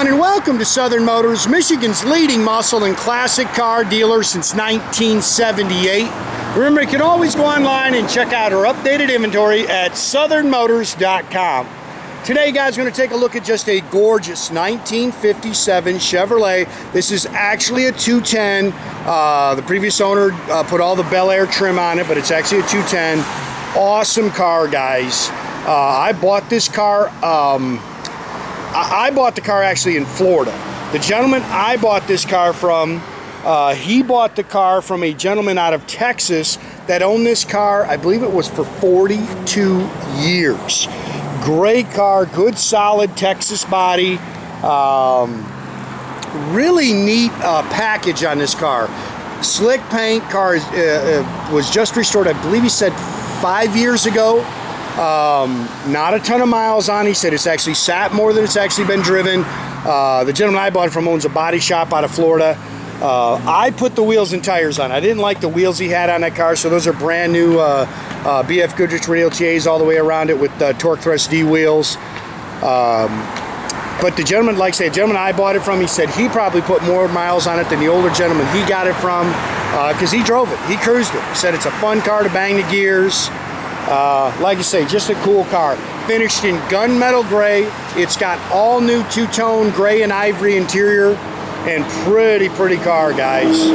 And welcome to Southern Motors, Michigan's leading muscle and classic car dealer since 1978. Remember, you can always go online and check out our updated inventory at southernmotors.com. Today, guys, we're going to take a look at just a gorgeous 1957 Chevrolet. This is actually a 210. The previous owner put all the Bel Air trim on it, but it's actually a 210. Awesome car, guys. I bought this car. I bought the car actually in Florida. The gentleman I bought this car from, he bought the car from a gentleman out of Texas that owned this car. I believe it was for 42 years. Great car, good solid Texas body. Really neat package on this car. Slick paint. Car was just restored, I believe he said 5 years ago. Not a ton of miles on. He said it's actually sat more than it's actually been driven. The gentleman I bought it from owns a body shop out of Florida. I put the wheels and tires on. I didn't like the wheels he had on that car, so those are brand new BF Goodrich Radial TAs all the way around it with Torque Thrust D wheels. But the gentleman, like I say, the gentleman I bought it from, he said he probably put more miles on it than the older gentleman he got it from, because he drove it. He cruised it. He said it's a fun car to bang the gears. Like I say, just a cool car. Finished in gunmetal gray. It's got all new two-tone gray and ivory interior, and pretty car, guys.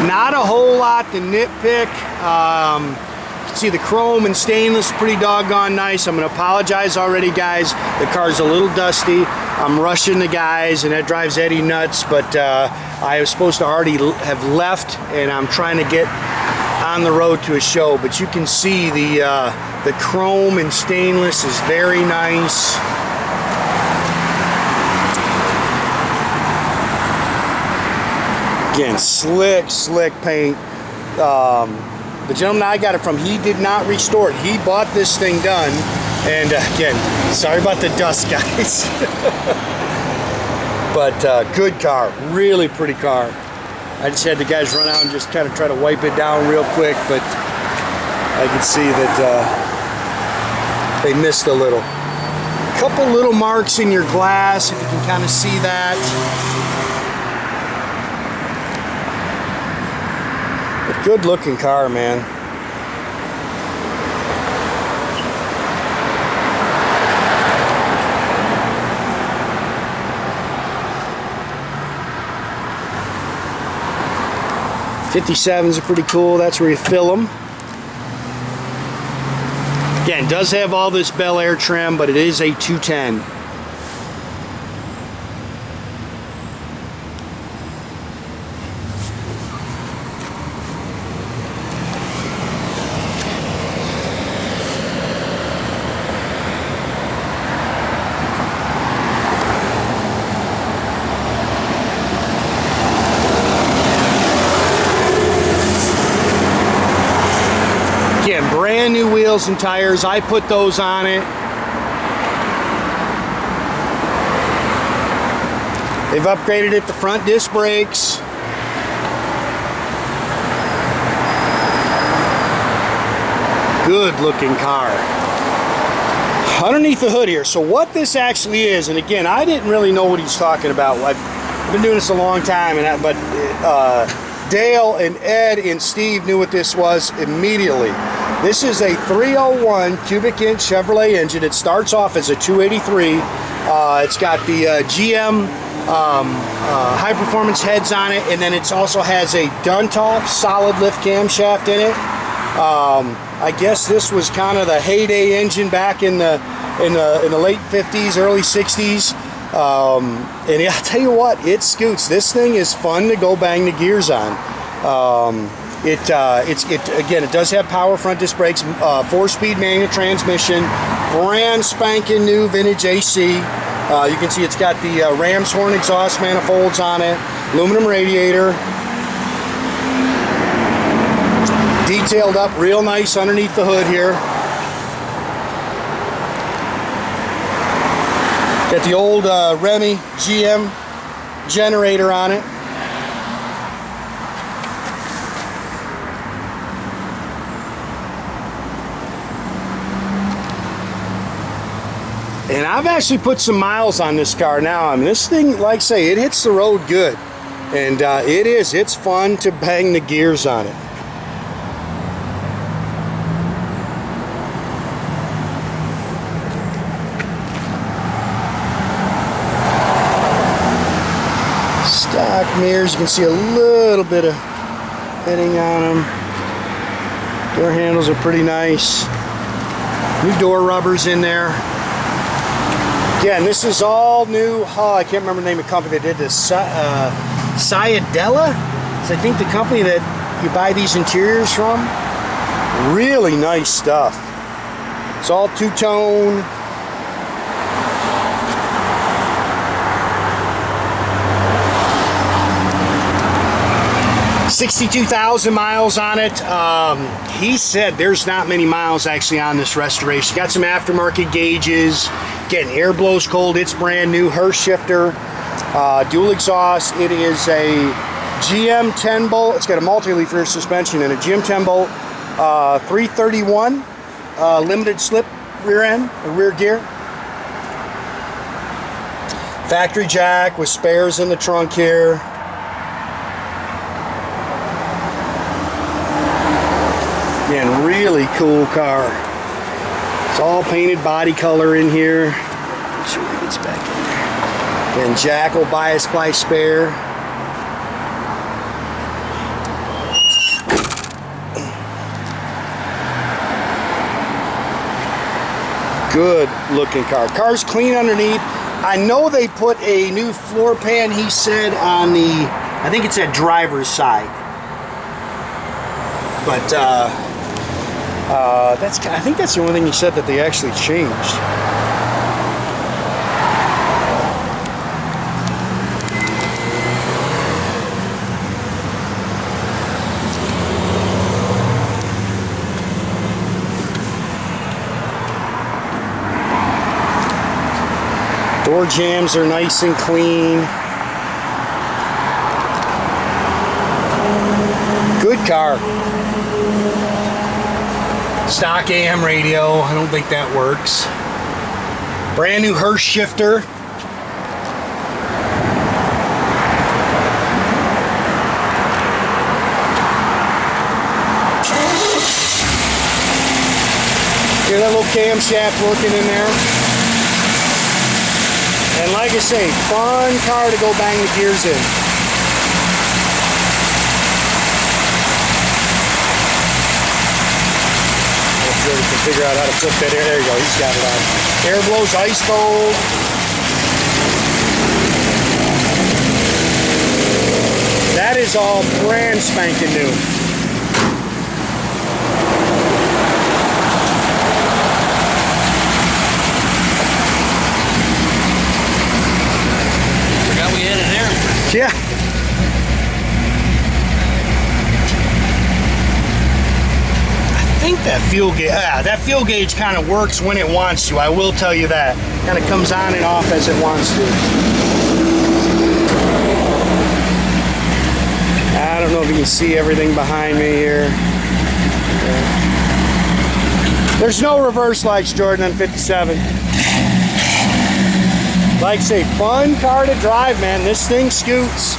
Not a whole lot to nitpick. You can see the chrome and stainless, pretty doggone nice. I'm gonna apologize already, guys. The car's a little dusty. I'm rushing the guys, and that drives Eddie nuts, but I was supposed to already have left, and I'm trying to get on the road to a show. But you can see the chrome and stainless is very nice. Again, slick paint. The gentleman I got it from, he did not restore it. He bought this thing done. And again, sorry about the dust, guys. But good car, really pretty car. I just had the guys run out and just kind of try to wipe it down real quick, but I can see that they missed a little. Couple little marks in your glass, if you can kind of see that. But good looking car, man. '57s are pretty cool. That's where you fill them. Again, it does have all this Bel Air trim, but it is a 210. Again, brand new wheels and tires. I put those on it. They've upgraded it to front disc brakes. Good looking car. Underneath the hood here, so what this actually is, and again, I didn't really know what he's talking about. I've been doing this a long time, but Dale and Ed and Steve knew what this was immediately. This is a 301 cubic inch Chevrolet engine. It starts off as a 283. It's got the GM high performance heads on it, and then it also has a Duntov solid lift camshaft in it. I guess this was kind of the heyday engine back in the late 50s, early 60s. And I'll tell you what, it scoots. This thing is fun to go bang the gears on. Again, it does have power front disc brakes, 4-speed manual transmission, brand spanking new vintage AC. You can see it's got the ram's horn exhaust manifolds on it, aluminum radiator, detailed up real nice underneath the hood here. Got the old Remy GM generator on it. And I've actually put some miles on this car now. I mean, this thing, like I say, it hits the road good. And it's fun to bang the gears on it. Stock mirrors, you can see a little bit of pitting on them. Door handles are pretty nice. New door rubbers in there. Yeah, and this is all new. Oh, I can't remember the name of the company that did this. Ciadella is, I think, the company that you buy these interiors from. Really nice stuff. It's all two-tone. $62,000 miles on it. He said there's not many miles actually on this restoration. Got some aftermarket gauges. Getting air blows cold. It's brand new. Hurst shifter. Dual exhaust. It is a GM 10 bolt. It's got a multi-leaf rear suspension and a GM 10 bolt 331 limited slip rear end or rear gear. Factory jack with spares in the trunk here. Again, really cool car. It's all painted body color in here. Make sure it gets back in there. And jack will bias ply spare. Good looking car. Car's clean underneath. I know they put a new floor pan, he said, on the, I think it's at driver's side. But I think that's the only thing he said that they actually changed. Door jambs are nice and clean. Good car. Stock AM radio. I don't think that works. Brand new Hurst shifter. Hear that little camshaft working in there. And like I say, fun car to go bang the gears in. Hopefully we can figure out how to flip that air. There you go, he's got it on. Air blows ice cold. That is all brand spanking new. Yeah. I think that fuel gauge kind of works when it wants to. I will tell you that. Kind of comes on and off as it wants to. I don't know if you can see everything behind me here. There's no reverse lights, Jordan, on 57. Like I say, fun car to drive, man. This thing scoots.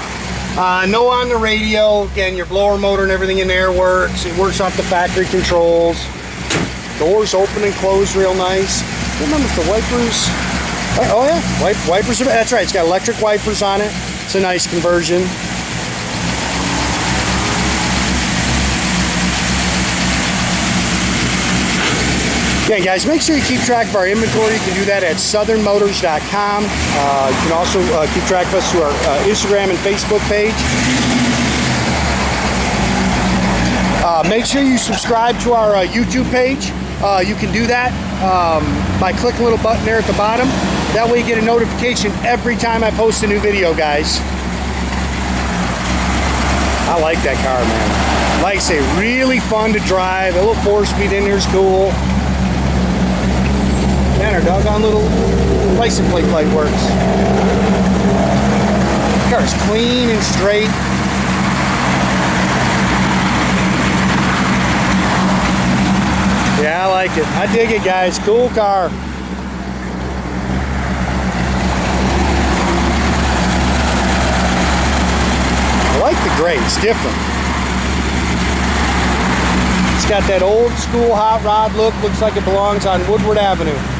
No on the radio. Again, your blower motor and everything in there works. It works off the factory controls. Doors open and close real nice. I remember if the wipers. Oh yeah, wipers. That's right. It's got electric wipers on it. It's a nice conversion. Yeah, guys, make sure you keep track of our inventory. You can do that at southernmotors.com. You can also keep track of us through our Instagram and Facebook page. Make sure you subscribe to our YouTube page. You can do that by clicking a little button there at the bottom. That way you get a notification every time I post a new video, guys. I like that car, man. Like I say, really fun to drive. A little 4-speed in there is cool. And our doggone little license plate light works. The car's clean and straight. Yeah, I like it. I dig it, guys. Cool car. great. It's different. It's got that old school hot rod look. Looks like it belongs on Woodward Avenue.